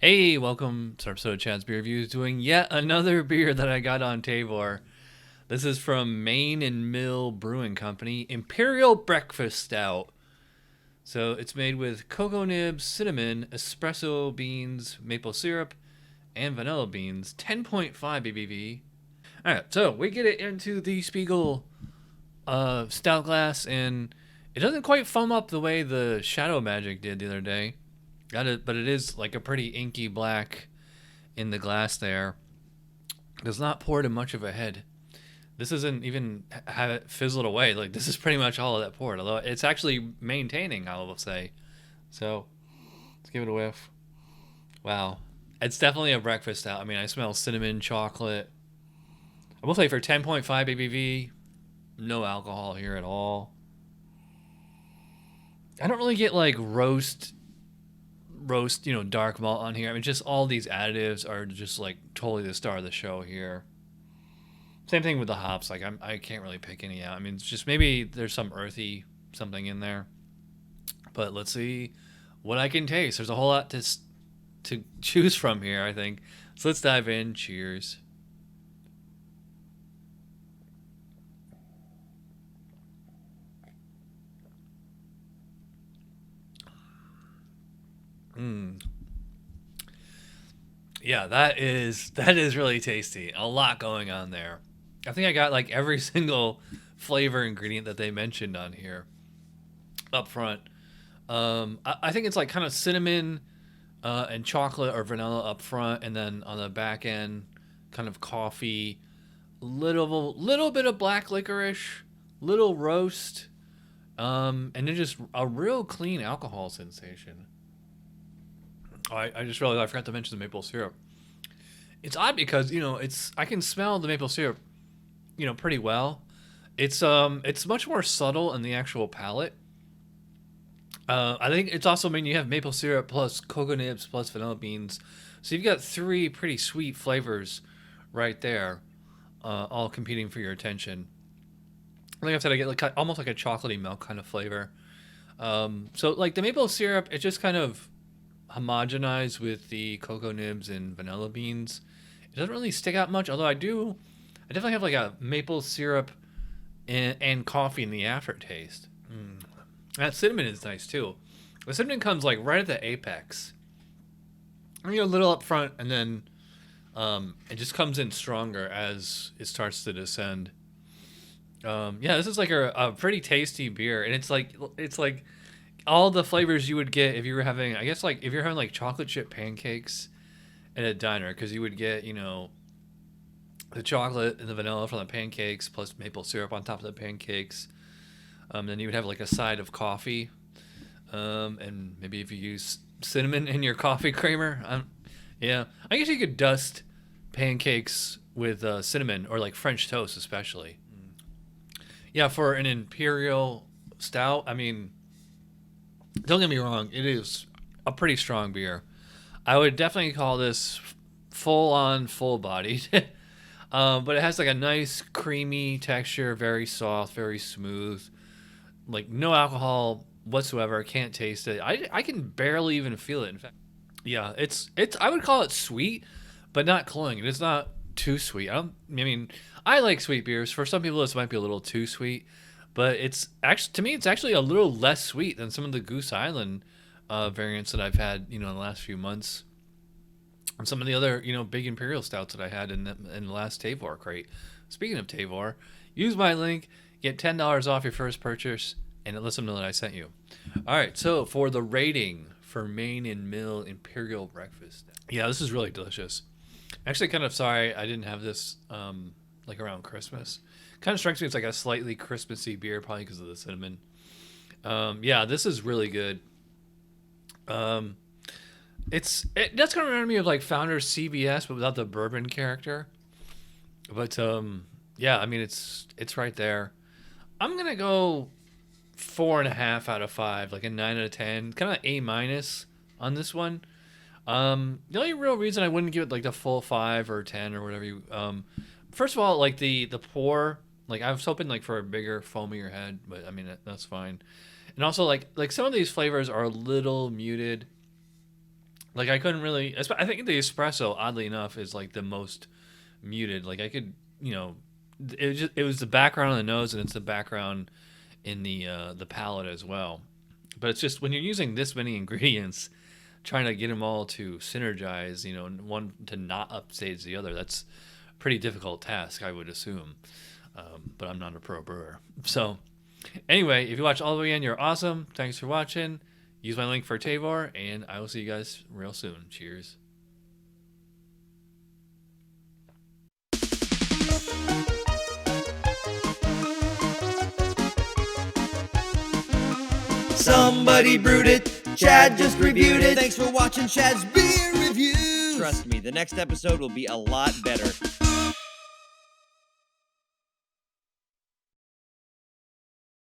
Hey, welcome to our episode of Chad's Beer Reviews, doing yet another beer that I got on Tavour. This is from 𝗏𝗏 Brewing Company, Imperial Breakfast Stout. So it's made with cocoa nibs, cinnamon, espresso beans, maple syrup, and vanilla beans, 10.5 ABV. Alright, so we get it into the Spiegel stout glass, and it doesn't quite foam up the way the Shadow Magic did the other day. Got it, but it is like a pretty inky black in the glass there. Does not pour to much of a head. This doesn't even have it fizzled away. Like, this is pretty much all of that poured, although it's actually maintaining, I will say. So let's give it a whiff. Wow, it's definitely a breakfast stout. I mean, I smell cinnamon, chocolate. I will say for 10.5 ABV, no alcohol here at all. I don't really get like roast, dark malt on here. I mean, just all these additives are just like totally the star of the show here. Same thing with the hops. Like, I can't really pick any out. I mean, it's just maybe there's some earthy something in there. But let's see what I can taste. There's a whole lot to choose from here, I think. So let's dive in. Cheers. Yeah, that is really tasty. A lot going on there. I think I got like every single flavor ingredient that they mentioned on here up front. I think it's like kind of cinnamon and chocolate or vanilla up front, and then on the back end, kind of coffee, little bit of black licorice, little roast, and then just a real clean alcohol sensation. I just realized I forgot to mention the maple syrup. It's odd because I can smell the maple syrup, pretty well. It's much more subtle in the actual palate. I think it's also, I mean, you have maple syrup plus cocoa nibs plus vanilla beans, so you've got three pretty sweet flavors right there, all competing for your attention. Like I said, I get like almost like a chocolatey milk kind of flavor. So like the maple syrup, it just kind of homogenized with the cocoa nibs and vanilla beans. It doesn't really stick out much, although I definitely have like a maple syrup and coffee in the aftertaste. That cinnamon is nice too. The cinnamon comes like right at the apex. I mean, a little up front, and then it just comes in stronger as it starts to descend. Yeah, this is like a pretty tasty beer, and it's like all the flavors you would get if you were having, I guess, like if you're having like chocolate chip pancakes at a diner, because you would get the chocolate and the vanilla from the pancakes plus maple syrup on top of the pancakes. Then you would have like a side of coffee, and maybe if you use cinnamon in your coffee creamer. Yeah, I guess you could dust pancakes with cinnamon, or like French toast especially. Yeah, for an Imperial stout, I mean, don't get me wrong, it is a pretty strong beer. I would definitely call this full bodied. But it has like a nice creamy texture, very soft, very smooth. Like no alcohol whatsoever. Can't taste it. I can barely even feel it. In fact, yeah, it's I would call it sweet, but not cloying. It's not too sweet. I mean, I like sweet beers. For some people, this might be a little too sweet, but it's actually, to me, it's actually a little less sweet than some of the Goose Island variants that I've had, in the last few months, and some of the other, big Imperial stouts that I had in the last Tavour crate. Speaking of Tavour, use my link, get $10 off your first purchase, and let them know that I sent you. All right, so for the rating for 𝗏𝗏 Imperial Breakfast, yeah, this is really delicious. Actually, kind of sorry I didn't have this like around Christmas. Kind of strikes me as like a slightly Christmassy beer, probably because of the cinnamon. Yeah, this is really good. It does kind of remind me of like Founders CVS, but without the bourbon character. But yeah, I mean, it's right there. I'm gonna go 4.5 out of 5, like a 9 out of 10, kind of A minus on this one. The only real reason I wouldn't give it like the full 5 or 10 or whatever you. First of all, like the pour, like I was hoping like for a bigger, foamier head, but I mean that's fine. And also like some of these flavors are a little muted. Like I couldn't really. I think the espresso, oddly enough, is like the most muted. Like I could, it was the background on the nose, and it's the background in the palate as well. But it's just when you're using this many ingredients, trying to get them all to synergize, one to not upstage the other. That's a pretty difficult task, I would assume. But I'm not a pro brewer. So anyway, if you watch all the way in, you're awesome. Thanks for watching. Use my link for Tavour, and I will see you guys real soon. Cheers. Somebody brewed it, Chad just reviewed it. Thanks for watching Chad's beer review. Trust me, the next episode will be a lot better.